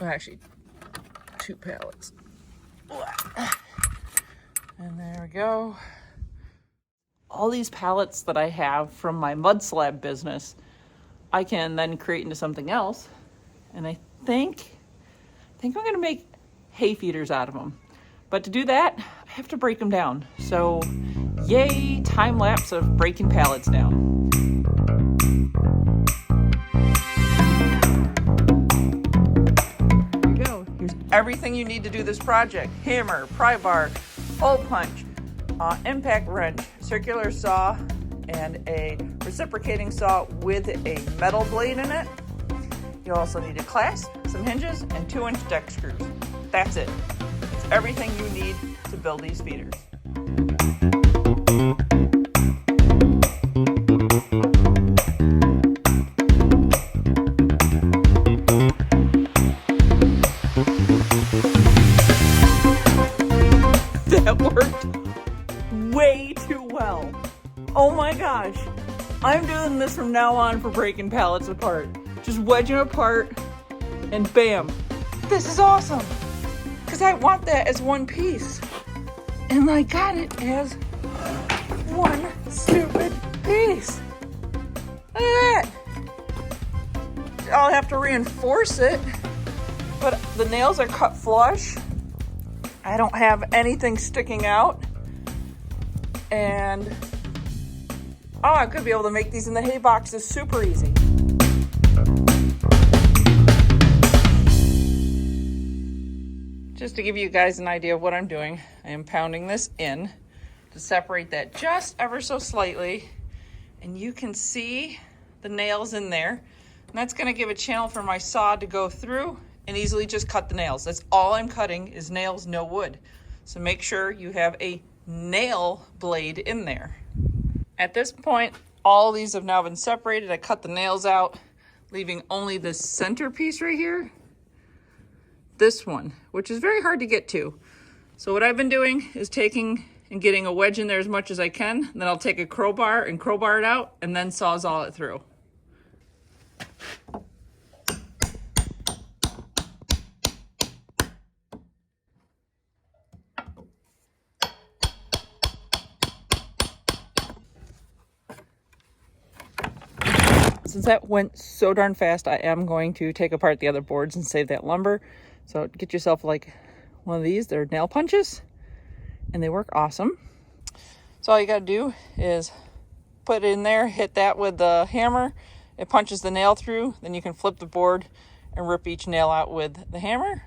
Well, actually 2 pallets. And there we go. All these pallets that I have from my mud slab business, I can then create into something else. And I think I'm gonna make hay feeders out of them. But to do that, I have to break them down. So yay, time lapse of breaking pallets down. Here we go. Here's everything you need to do this project. Hammer, pry bar, hole punch, impact wrench, circular saw, and a reciprocating saw with a metal blade in it. You also need a clasp, some hinges, and 2-inch deck screws. That's it. It's everything you need to build these feeders. That worked way too well. Oh my gosh. I'm doing this from now on for breaking pallets apart. Just wedging them apart and bam. This is awesome. Because I want that as one piece. And I got it as one stupid piece. Look at that. I'll have to reinforce it. But the nails are cut flush. I don't have anything sticking out. And oh, I could be able to make these in the hay boxes super easy. Just to give you guys an idea of what I'm doing, I am pounding this in to separate that just ever so slightly. And you can see the nails in there. And that's gonna give a channel for my saw to go through and easily just cut the nails. That's all I'm cutting is nails, no wood. So make sure you have a nail blade in there. At this point, all these have now been separated. I cut the nails out, leaving only the center piece right here. This one, which is very hard to get to. So what I've been doing is taking and getting a wedge in there as much as I can. Then I'll take a crowbar and crowbar it out and then sawzall it through. Since that went so darn fast, I am going to take apart the other boards and save that lumber. So get yourself like one of these. They're nail punches and they work awesome. So all you gotta do is put it in there, hit that with the hammer. It punches the nail through. Then you can flip the board and rip each nail out with the hammer.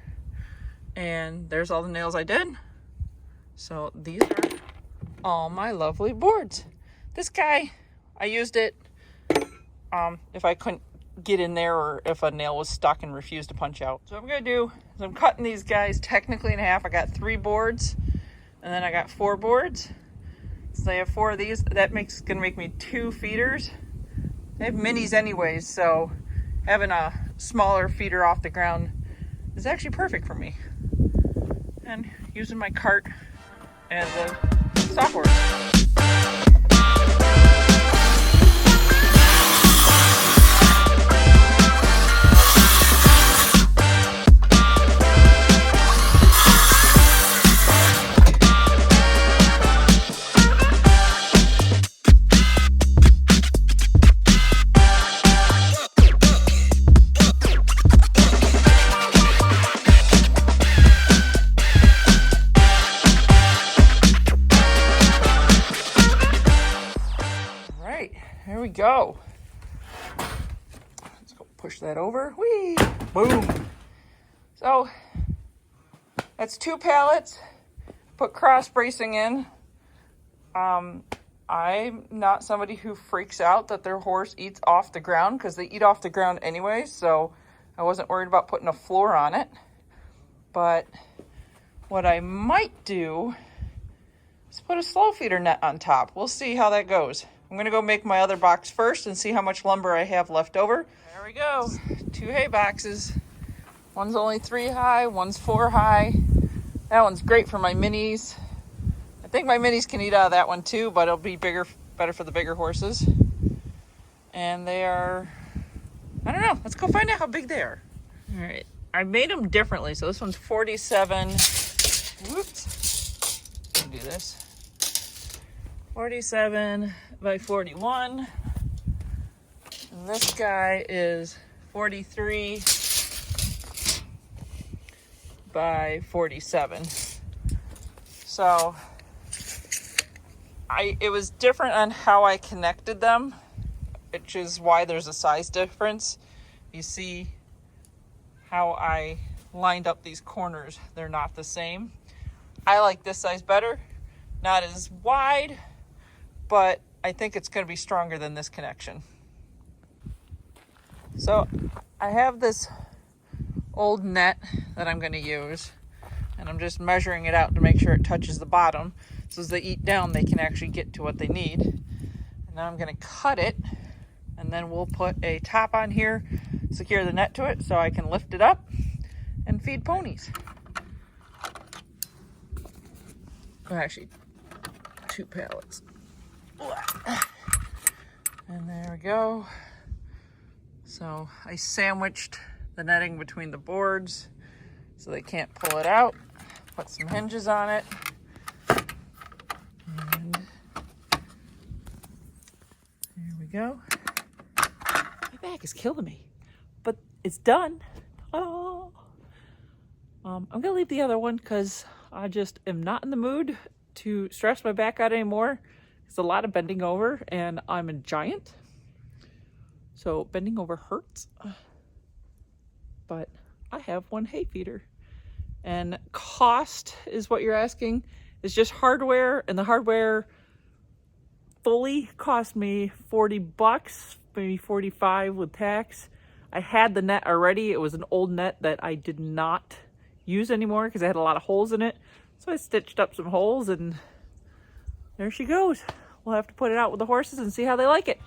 And there's all the nails I did. So these are all my lovely boards. This guy, I used it if I couldn't get in there or if a nail was stuck and refused to punch out. So what I'm gonna do is I'm cutting these guys technically in half. I got 3 boards and then I got 4 boards. So I have 4 of these. That gonna make me 2 feeders. I have minis anyways, so having a smaller feeder off the ground is actually perfect for me. And using my cart as a software. Here we go. Let's go push that over. Whee! Boom. So that's 2 pallets. Put cross bracing in. I'm not somebody who freaks out that their horse eats off the ground because they eat off the ground anyway. So I wasn't worried about putting a floor on it. But what I might do is put a slow feeder net on top. We'll see how that goes. I'm gonna go make my other box first and see how much lumber I have left over. There we go, 2 hay boxes. One's only 3 high, one's 4 high. That one's great for my minis. I think my minis can eat out of that one too, but it'll be better for the bigger horses. And they are, I don't know, let's go find out how big they are. All right, I made them differently. So this one's 47. Whoops. Let me do this. 47 by 41. And this guy is 43 by 47. So it was different on how I connected them, which is why there's a size difference. You see how I lined up these corners, they're not the same. I like this size better, not as wide, but I think it's going to be stronger than this connection. So I have this old net that I'm going to use, and I'm just measuring it out to make sure it touches the bottom, so as they eat down they can actually get to what they need. And now I'm going to cut it, and then we'll put a top on here, secure the net to it so I can lift it up and feed ponies. Oh, actually 2 pallets. And there we go. So I sandwiched the netting between the boards so they can't pull it out. Put some hinges on it. And there we go. My back is killing me, but it's done. Oh. I'm gonna leave the other one because I just am not in the mood to stress my back out anymore. It's a lot of bending over and I'm a giant. So bending over hurts. But I have one hay feeder. And cost is what you're asking. It's just hardware, and the hardware fully cost me 40 bucks, maybe 45 with tax. I had the net already. It was an old net that I did not use anymore because it had a lot of holes in it. So I stitched up some holes and there she goes. We'll have to put it out with the horses and see how they like it.